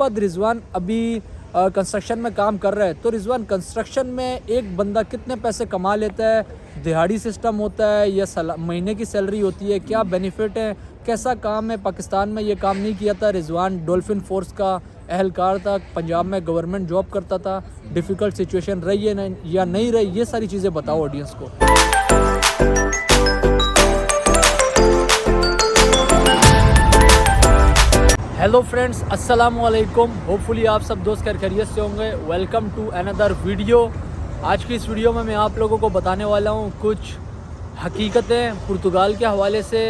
बाद रिजवान अभी कंस्ट्रक्शन में काम कर रहा है। तो रिजवान, कंस्ट्रक्शन में एक बंदा कितने पैसे कमा लेता है? दिहाड़ी सिस्टम होता है या महीने की सैलरी होती है? क्या बेनिफिट है? कैसा काम है? पाकिस्तान में ये काम नहीं किया था। रिजवान डॉल्फिन फोर्स का एहलकार था, पंजाब में गवर्नमेंट जॉब करता था। डिफ़िकल्ट सिचुएशन रही है या नहीं रही, ये सारी चीज़ें बताओ ऑडियंस को। हेलो फ्रेंड्स, अस्सलाम वालेकुम। होपफुली आप सब दोस्त खैरियत से होंगे। Welcome to another video. आज की इस वीडियो में मैं आप लोगों को बताने वाला हूँ कुछ हकीकतें पुर्तगाल के हवाले से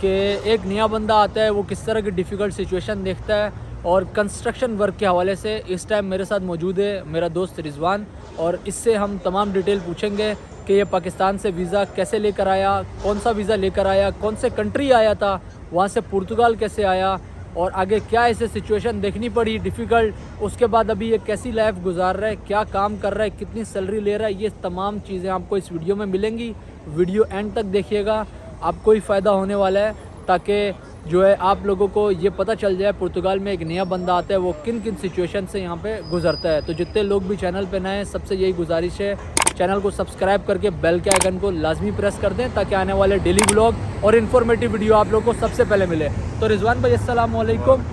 कि एक नया बंदा आता है वो किस तरह की डिफ़िकल्ट सिचुएशन देखता है, और कंस्ट्रक्शन वर्क के हवाले से इस टाइम मेरे साथ मौजूद है मेरा दोस्त रिजवान, और इससे हम तमाम डिटेल पूछेंगे कि ये पाकिस्तान से वीज़ा कैसे लेकर आया, कौन सा वीज़ा लेकर आया, कौन से कंट्री आया था, वहाँ से पुर्तगाल कैसे आया, और आगे क्या ऐसे सिचुएशन देखनी पड़ी डिफ़िकल्ट, उसके बाद अभी ये कैसी लाइफ गुजार रहा है, क्या काम कर रहा है, कितनी सैलरी ले रहा है। ये तमाम चीज़ें आपको इस वीडियो में मिलेंगी। वीडियो एंड तक देखिएगा, आपको ही फ़ायदा होने वाला है, ताकि जो है आप लोगों को ये पता चल जाए पुर्तगाल में एक नया बंदा आता है वो किन किन सिचुएशन से यहाँ पे गुजरता है। तो जितने लोग भी चैनल पे नए हैं, सबसे यही गुजारिश है, चैनल को सब्सक्राइब करके बेल के आइकन को लाजमी प्रेस कर दें, ताकि आने वाले डेली व्लॉग और इन्फॉर्मेटिव वीडियो आप लोगों को सबसे पहले मिले। तो रिजवान भाई, अस्सलाम वालेकुम।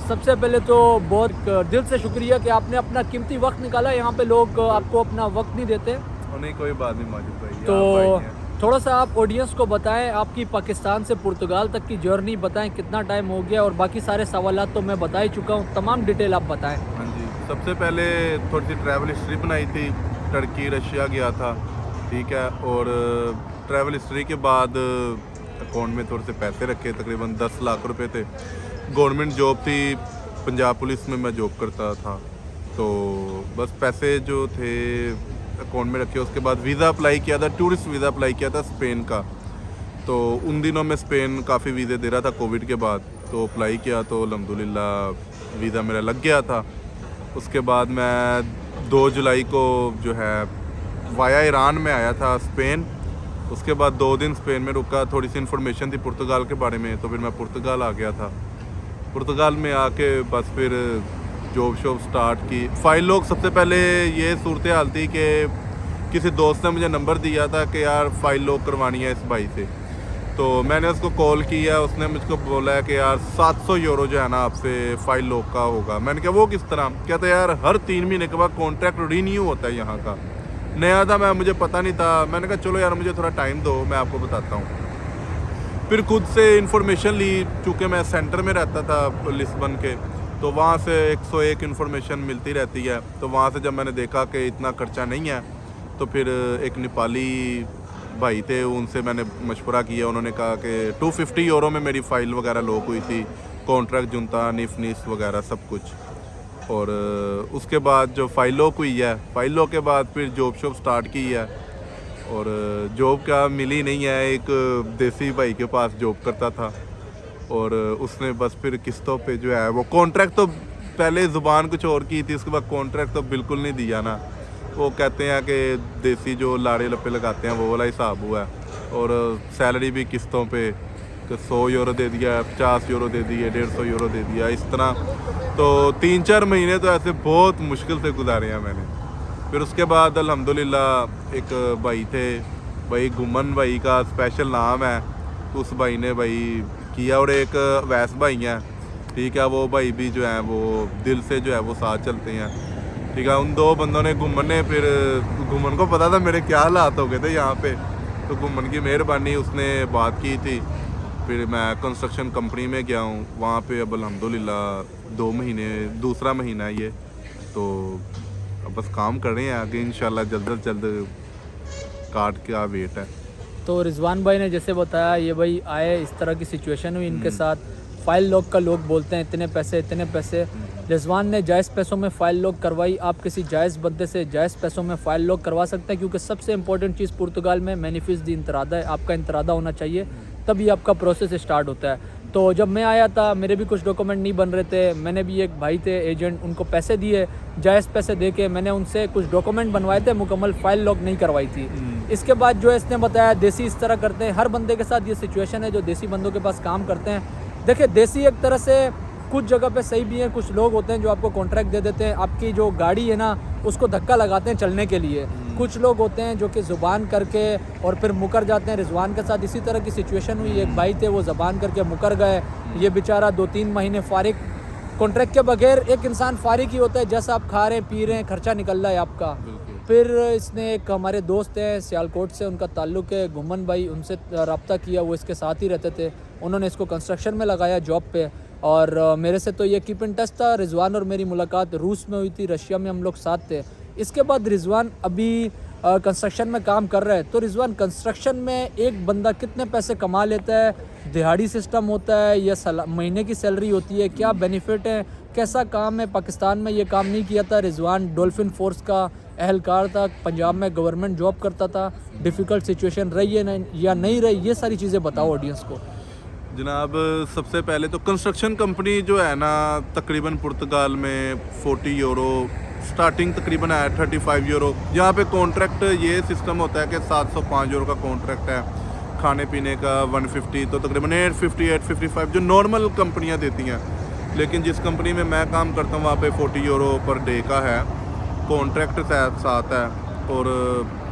सबसे पहले तो बहुत दिल से शुक्रिया कि आपने अपना कीमती वक्त निकाला। यहाँ पे लोग आपको अपना वक्त नहीं देते। नहीं, कोई बात नहीं माजिद भाई। तो थोड़ा सा आप ऑडियंस को बताएं, आपकी पाकिस्तान से पुर्तगाल तक की जर्नी बताएं, कितना टाइम हो गया, और बाकी सारे सवालात तो मैं बता ही चुका हूँ, तमाम डिटेल आप बताएं। हाँ जी, सबसे पहले थोड़ी सी ट्रैवल हिस्ट्री बनाई थी। टर्की, रशिया गया था, ठीक है। और ट्रैवल हिस्ट्री के बाद अकाउंट में थोड़े से पैसे रखे, तकरीबन 10 लाख रुपए थे। गवर्नमेंट जॉब थी, पंजाब पुलिस में मैं जॉब करता था। तो बस पैसे जो थे अकाउंट में रखे। उसके बाद वीज़ा अप्लाई किया था, टूरिस्ट वीज़ा अप्लाई किया था स्पेन का। तो उन दिनों में स्पेन काफ़ी वीज़े दे रहा था कोविड के बाद, तो अप्लाई किया तो अल्हम्दुलिल्लाह वीज़ा मेरा लग गया था। उसके बाद मैं 2 जुलाई को जो है वाया ईरान में आया था स्पेन। उसके बाद 2 दिन स्पेन में रुका, थोड़ी सी इन्फॉर्मेशन थी पुर्तगाल के बारे में, तो फिर मैं पुर्तगाल आ गया था। पुर्तगाल में आके बस फिर जॉब शॉब स्टार्ट की। फाइल लोग सबसे पहले ये सूरत हाल थी कि किसी दोस्त ने मुझे नंबर दिया था कि यार फ़ाइल लॉक करवानी है इस भाई से। तो मैंने उसको कॉल किया, उसने मुझको बोला है कि यार 700 यूरो जो है ना आपसे फ़ाइल लॉक का होगा। मैंने कहा वो किस तरह? कहते यार हर 3 महीने के बाद कॉन्ट्रैक्ट रीन्यू होता है यहाँ का। नया था मैं, मुझे पता नहीं था। मैंने कहा चलो यार मुझे थोड़ा टाइम दो, मैं आपको बताता हूँ। फिर खुद से इन्फॉर्मेशन ली, चूँकि मैं सेंटर में रहता था लिस्बन के, तो वहाँ से 101 इन्फॉर्मेशन मिलती रहती है। तो वहाँ से जब मैंने देखा कि इतना खर्चा नहीं है, तो फिर एक नेपाली भाई थे, उनसे मैंने मशवरा किया। उन्होंने कहा कि 250 यूरो में मेरी फ़ाइल वगैरह लॉक हुई थी, कॉन्ट्रैक्ट जुनता निफ वगैरह सब कुछ। और उसके बाद जो फ़ाइल लॉक हुई है, फ़ाइल लॉक के बाद फिर जॉब शॉप स्टार्ट की है। और जॉब क्या मिली नहीं है, एक देसी भाई के पास जॉब करता था, और उसने बस फिर किस्तों पे जो है वो कॉन्ट्रैक्ट, तो पहले ज़ुबान कुछ और की थी, उसके बाद कॉन्ट्रैक्ट तो बिल्कुल नहीं दिया ना। वो कहते हैं कि देसी जो लाड़े लप्पे लगाते हैं वो वाला हिसाब हुआ है। और सैलरी भी किस्तों पे, कि 100 यूरो दे दिया, 50 यूरो दे दिए, 150 यूरो दे दिया, इस तरह। तो 3-4 महीने तो ऐसे बहुत मुश्किल से गुजारे हैं मैंने। फिर उसके बाद अल्हम्दुलिल्लाह एक भाई थे, भाई गुमन भाई का स्पेशल नाम है, उस भाई ने भाई किया। और एक वैस भाई हैं, ठीक है, वो भाई भी जो है वो दिल से जो है वो साथ चलते हैं, ठीक है। उन 2 बंदों ने, घुमन ने, फिर घुमन को पता था मेरे क्या हालात हो गए थे यहाँ पे, तो घुमन की मेहरबानी, उसने बात की थी। फिर मैं कंस्ट्रक्शन कंपनी में गया हूँ, वहाँ पे अब अल्हम्दुलिल्लाह 2 महीने, दूसरा महीना है ये, तो अब बस काम कर रहे हैं। आगे इंशाल्लाह जल्द से जल्द कार्ड का वेट है। तो रिजवान भाई ने जैसे बताया, ये भाई आए, इस तरह की सिचुएशन हुई इनके साथ। फ़ाइल लॉक का लोग बोलते हैं इतने पैसे। रिजवान ने जायज़ पैसों में फ़ाइल लॉक करवाई। आप किसी जायज़ बंदे से जायज़ पैसों में फ़ाइल लॉक करवा सकते हैं, क्योंकि सबसे इंपॉर्टेंट चीज़ पुर्तगाल में मैनिफिस दी इंतरादा है। आपका इंतरादा होना चाहिए, तभी आपका प्रोसेस स्टार्ट होता है। तो जब मैं आया था, मेरे भी कुछ डॉक्यूमेंट नहीं बन रहे थे। मैंने भी एक भाई थे एजेंट, उनको पैसे दिए, जायज़ पैसे दे के मैंने उनसे कुछ डॉक्यूमेंट बनवाए थे, मुकम्मल फ़ाइल लॉक नहीं करवाई थी। इसके बाद जो है इसने बताया देसी इस तरह करते हैं। हर बंदे के साथ ये सिचुएशन है जो देसी बंदों के पास काम करते हैं। देखिए, देसी एक तरह से कुछ जगह पे सही भी हैं, कुछ लोग होते हैं जो आपको कॉन्ट्रैक्ट दे देते हैं, आपकी जो गाड़ी है ना उसको धक्का लगाते हैं चलने के लिए। कुछ लोग होते हैं जो कि ज़ुबान करके और फिर मुकर जाते हैं। रिजवान के साथ इसी तरह की सिचुएशन हुई, एक भाई थे वो ज़बान करके मुकर गए, ये बेचारा 2-3 महीने फारिग, कॉन्ट्रैक्ट के बगैर एक इंसान फारिग ही होता है, जैसा आप खा रहे हैं पी रहे हैं खर्चा निकल रहा है आपका। फिर इसने एक हमारे दोस्त हैं सियालकोट से, उनका ताल्लुक़ है घुमन भाई, उनसे रब्ता किया, वो इसके साथ ही रहते थे, उन्होंने इसको कंस्ट्रक्शन में लगाया जॉब पे। और मेरे से तो ये कीप इन टच था। रिजवान और मेरी मुलाकात रूस में हुई थी, रशिया में हम लोग साथ थे। इसके बाद रिजवान अभी कंस्ट्रक्शन में काम कर रहा है। तो रिजवान कंस्ट्रक्शन में एक बंदा कितने पैसे कमा लेता है, दिहाड़ी सिस्टम होता है या महीने की सैलरी होती है, क्या बेनिफिट है, कैसा काम है? पाकिस्तान में ये काम नहीं किया था। रिजवान डॉल्फिन फोर्स का अहलकार था, पंजाब में गवर्नमेंट जॉब करता था, डिफ़िकल्ट सिचुएशन रही है या नहीं रही, ये सारी चीज़ें बताओ ऑडियंस को। जनाब, सबसे पहले तो कंस्ट्रक्शन कंपनी जो है ना, तकरीबन पुर्तगाल में 40 यूरो स्टार्टिंग तकरीबन है, 35 यूरो। यहाँ पे कॉन्ट्रैक्ट ये सिस्टम होता है कि 705 यूरो का कॉन्ट्रैक्ट है, खाने पीने का 150, तो तकरीबन 850 855 जो नॉर्मल कंपनियाँ देती हैं। लेकिन जिस कंपनी में मैं काम करता हूँ वहाँ पे 40 यूरो पर डे का है, कॉन्ट्रैक्ट साथ है। और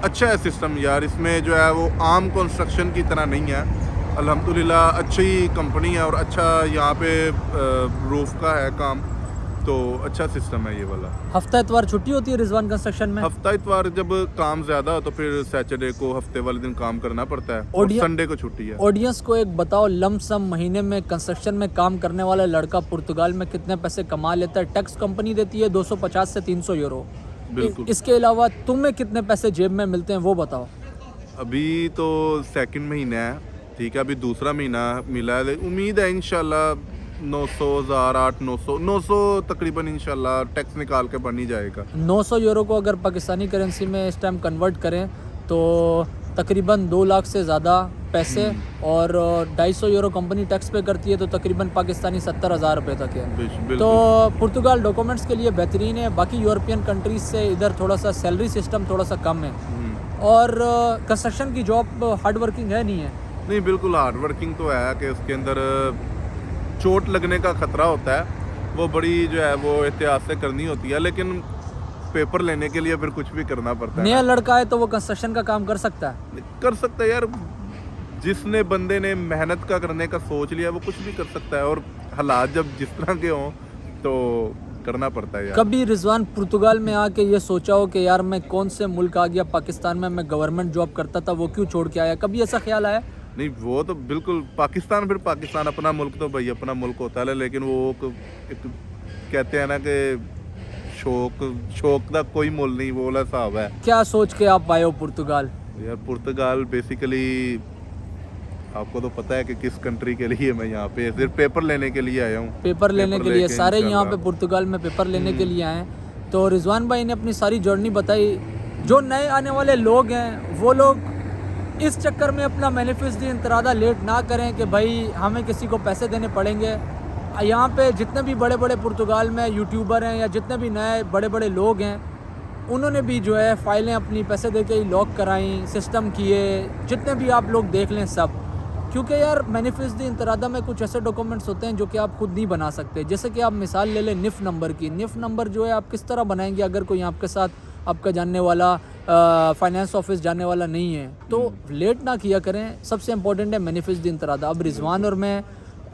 अच्छा है सिस्टम यार, इसमें जो है वो आम कंस्ट्रक्शन की तरह नहीं है। अल्हम्दुलिल्लाह अच्छी कंपनी है और अच्छा यहाँ पे रूफ का है काम, तो अच्छा सिस्टम है ये वाला। हफ्ता इतवार छुट्टी होती है रिजवान कंस्ट्रक्शन में? हफ्ता इतवार जब काम ज़्यादा हो तो फिर सैटरडे को हफ्ते वाले दिन काम करना पड़ता है और संडे को छुट्टी है। ऑडियंस को एक बताओ, लमसम महीने में कंस्ट्रक्शन में काम करने वाला लड़का पुर्तगाल में कितने पैसे कमा लेता है? टैक्स कंपनी देती है 250 से 300 यूरो। बिल्कुल। इसके अलावा तुम्हें कितने पैसे जेब में मिलते हैं वो बताओ। अभी तो सेकंड महीना है, ठीक है, अभी दूसरा महीना मिला है, उम्मीद है इंशाल्लाह 900 1000 900 तकरीबन इंशाल्लाह टैक्स निकाल के बन ही जाएगा। 900 यूरो को अगर पाकिस्तानी करेंसी में इस टाइम कन्वर्ट करें तो तकरीबन 2 लाख से ज़्यादा पैसे, और 250 यूरो कंपनी टैक्स पे करती है, तो तकरीबन पाकिस्तानी 70,000 रुपये तक है। तो पुर्तगाल डॉक्यूमेंट्स के लिए बेहतरीन है। बाकी यूरोपियन कंट्रीज से इधर थोड़ा सा सैलरी सिस्टम थोड़ा सा कम है, और कंस्ट्रक्शन की जॉब हार्ड वर्किंग है नहीं है? नहीं, बिल्कुल हार्ड वर्किंग तो है कि उसके अंदर चोट लगने का ख़तरा होता है, वो बड़ी जो है वो एहतियात से करनी होती है, लेकिन पेपर लेने के लिए फिर कुछ भी करना पड़ता है। नया लड़का है तो वो कंस्ट्रक्शन का काम कर सकता है? कर सकता है यार, जिसने बंदे ने मेहनत का करने का सोच लिया वो कुछ भी कर सकता है, और हालात जब जिस तरह के हों तो करना पड़ता है यार। कभी रिजवान पुर्तगाल में आके ये सोचा हो कि यार मैं कौन से मुल्क आ गया, पाकिस्तान में मैं गवर्नमेंट जॉब करता था वो क्यों छोड़ के आया, कभी ऐसा ख्याल आया? नहीं, वो तो बिल्कुल पाकिस्तान, फिर पाकिस्तान अपना मुल्क तो भाई अपना मुल्क होता है, लेकिन वो एक कहते हैं ना कि शौक का कोई मोल नहीं, वो वाला हिसाब है। क्या सोच के आप आए हो पुर्तगाल? यार पुर्तगाल बेसिकली आपको तो पता है कि किस कंट्री के लिए मैं यहाँ पे सिर्फ पेपर लेने के लिए आया हूँ। पेपर लेने के लिए सारे यहाँ पे पुर्तगाल में पेपर लेने के लिए आए हैं। तो रिजवान भाई ने अपनी सारी जर्नी बताई। जो नए आने वाले लोग हैं वो लोग इस चक्कर में अपना मैनिफेस्ट दी इंतरादा लेट ना करें कि भाई हमें किसी को पैसे देने पड़ेंगे। यहाँ पे जितने भी बड़े बड़े पुर्तगाल में यूट्यूबर हैं या जितने भी नए बड़े बड़े लोग हैं, उन्होंने भी जो है फ़ाइलें अपनी पैसे दे के ही लॉक कराई, सिस्टम किए, जितने भी आप लोग देख लें सब। क्योंकि यार मैनिफेस्ट दी इंतरादा में कुछ ऐसे डॉक्यूमेंट्स होते हैं जो कि आप खुद नहीं बना सकते। जैसे कि आप मिसाल ले लें निफ़ नंबर की। निफ़ नंबर जो है आप किस तरह बनाएंगे अगर कोई आपके साथ आपका जानने वाला फाइनेंस ऑफिस जानने वाला नहीं है? तो लेट ना किया करें, सबसे इम्पोर्टेंट है मैनिफेस्ट दी इंतरादा। अब रिजवान और मैं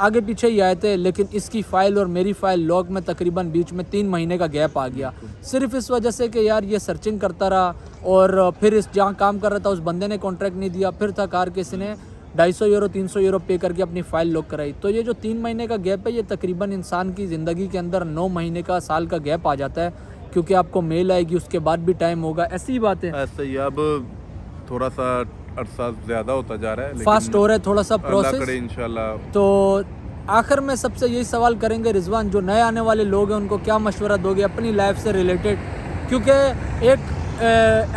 आगे पीछे ही आए थे, लेकिन इसकी फ़ाइल और मेरी फ़ाइल लॉक में तकरीबन बीच में 3 महीने का गैप आ गया, सिर्फ इस वजह से कि यार ये सर्चिंग करता रहा, और फिर इस जहाँ काम कर रहा था उस बंदे ने कॉन्ट्रैक्ट नहीं दिया, फिर था कार किसी ने 250 यूरो 300 यूरो पे करके अपनी फ़ाइल लॉक कराई। तो ये जो 3 महीने का गैप है, ये तकरीबन इंसान की ज़िंदगी के अंदर 9 महीने का, साल का गैप आ जाता है, क्योंकि आपको मेल आएगी उसके बाद भी टाइम होगा। ऐसी ही बात है। ऐसे ही अब थोड़ा सा अरसा ज़्यादा होता जा रहा है, फास्ट हो रहा है थोड़ा सा प्रोसेस इंशाल्लाह। तो आखिर में सबसे यही सवाल करेंगे रिजवान, जो नए आने वाले लोग हैं उनको क्या मशवरा दोगे अपनी लाइफ से रिलेटेड? क्योंकि एक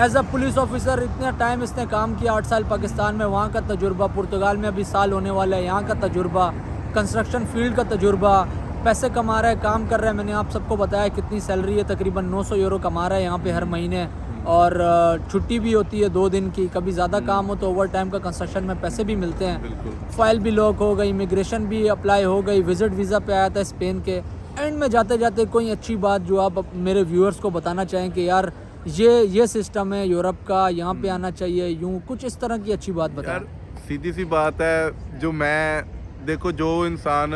एज अ पुलिस ऑफिसर इतना टाइम इसने काम किया, 8 साल पाकिस्तान में, वहाँ का तजुर्बा, पुर्तगाल में अभी साल होने वाला है, यहाँ का तजुर्बा, कंस्ट्रक्शन फील्ड का तजुर्बा, पैसे कमा रहा है, काम कर रहा है। मैंने आप सबको बताया कितनी सैलरी है, तकरीबन 900 यूरो कमा रहा है यहाँ पे हर महीने, और छुट्टी भी होती है 2 दिन की, कभी ज़्यादा काम हो तो ओवर टाइम का कंस्ट्रक्शन में पैसे भी मिलते हैं, बिल्कुल। फाइल भी लॉक हो गई, इमिग्रेशन भी अप्लाई हो गई, विजिट वीज़ा पे आया था स्पेन के। एंड में जाते जाते कोई अच्छी बात जो आप मेरे व्यूअर्स को बताना चाहें कि यार ये सिस्टम है यूरोप का, यहाँ पे आना चाहिए, यूँ कुछ इस तरह की अच्छी बात बताएं। यार सीधी सी बात है, जो मैं देखो जो इंसान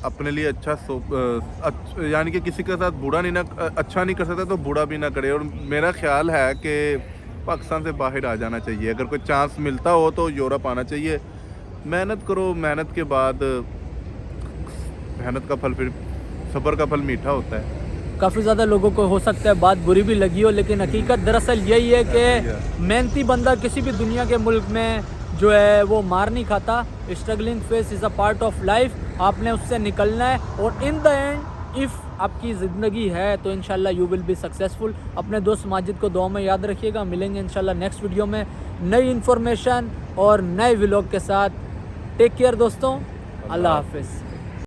अपने लिए यानी कि किसी के साथ बुरा नहीं ना अच्छा नहीं कर सकता तो बुरा भी ना करे। और मेरा ख्याल है कि पाकिस्तान से बाहर आ जाना चाहिए, अगर कोई चांस मिलता हो तो यूरोप आना चाहिए। मेहनत करो, मेहनत के बाद मेहनत का फल, फिर सब्र का फल मीठा होता है। काफ़ी ज़्यादा लोगों को हो सकता है बात बुरी भी लगी हो, लेकिन हकीकत दरअसल यही है कि मेहनती बंदा किसी भी दुनिया के मुल्क में जो है वो मार नहीं खाता। Struggling face is a part of life, आपने उससे निकलना है और इन द एंड इफ़ आपकी ज़िंदगी है तो इंशाल्लाह यू विल बी सक्सेसफुल। अपने दोस्त माजिद को दुआ में याद रखिएगा। मिलेंगे इंशाल्लाह नेक्स्ट वीडियो में नई इन्फॉर्मेशन और नए व्लॉग के साथ। टेक केयर दोस्तों, अल्लाह हाफिज़।